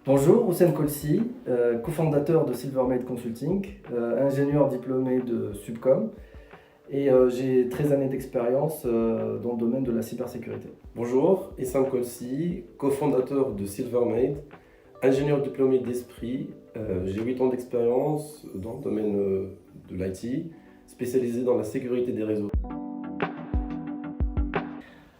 Bonjour, Oussem Kolsi, cofondateur de Silvermade Consulting, ingénieur diplômé de Subcom et j'ai 13 années d'expérience dans le domaine de la cybersécurité. Bonjour, Issam Kolsi, cofondateur de Silvermade, ingénieur diplômé d'Esprit. J'ai 8 ans d'expérience dans le domaine de l'IT, spécialisé dans la sécurité des réseaux.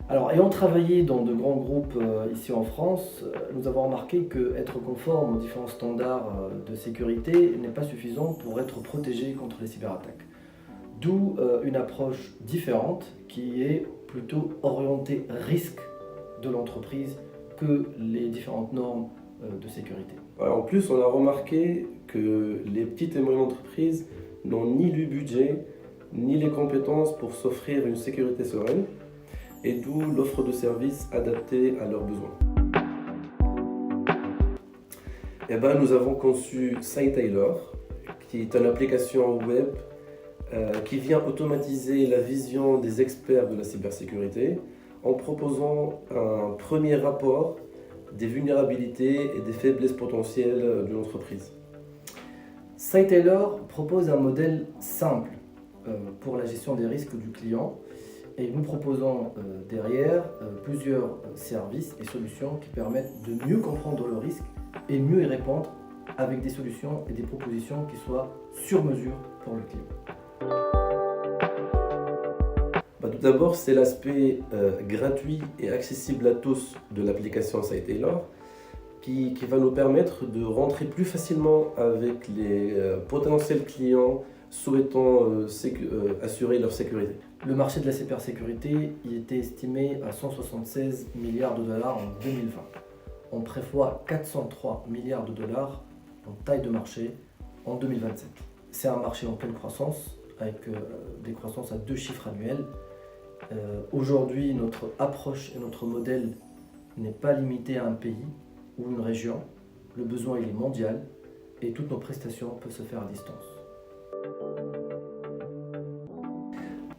Alors, ayant travaillé dans de grands groupes ici en France, nous avons remarqué qu'être conforme aux différents standards de sécurité n'est pas suffisant pour être protégé contre les cyberattaques. D'où une approche différente qui est plutôt orientée risque de l'entreprise que les différentes normes de sécurité. En plus, on a remarqué que les petites et moyennes entreprises n'ont ni le budget, ni les compétences pour s'offrir une sécurité sereine, et d'où l'offre de services adaptée à leurs besoins. Nous avons conçu SiteTailor, qui est une application web qui vient automatiser la vision des experts de la cybersécurité en proposant un premier rapport des vulnérabilités et des faiblesses potentielles d'une entreprise. SiteTailor propose un modèle simple pour la gestion des risques du client et nous proposons derrière plusieurs services et solutions qui permettent de mieux comprendre le risque et mieux y répondre avec des solutions et des propositions qui soient sur mesure pour le client. Tout d'abord, c'est l'aspect gratuit et accessible à tous de l'application SiteTailor qui va nous permettre de rentrer plus facilement avec les potentiels clients souhaitant assurer leur sécurité. Le marché de la cybersécurité il était estimé à 176 milliards de dollars en 2020. On prévoit 403 milliards de dollars en taille de marché en 2027. C'est un marché en pleine croissance avec des croissances à 2 chiffres annuels. Aujourd'hui, notre approche et notre modèle n'est pas limité à un pays ou une région. Le besoin il est mondial et toutes nos prestations peuvent se faire à distance.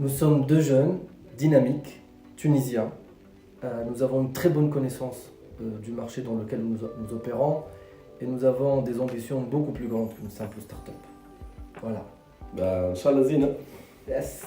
Nous sommes deux jeunes, dynamiques, tunisiens. Nous avons une très bonne connaissance du marché dans lequel nous opérons et nous avons des ambitions beaucoup plus grandes qu'une simple start-up. Voilà. Inch'Allah Zina. Yes.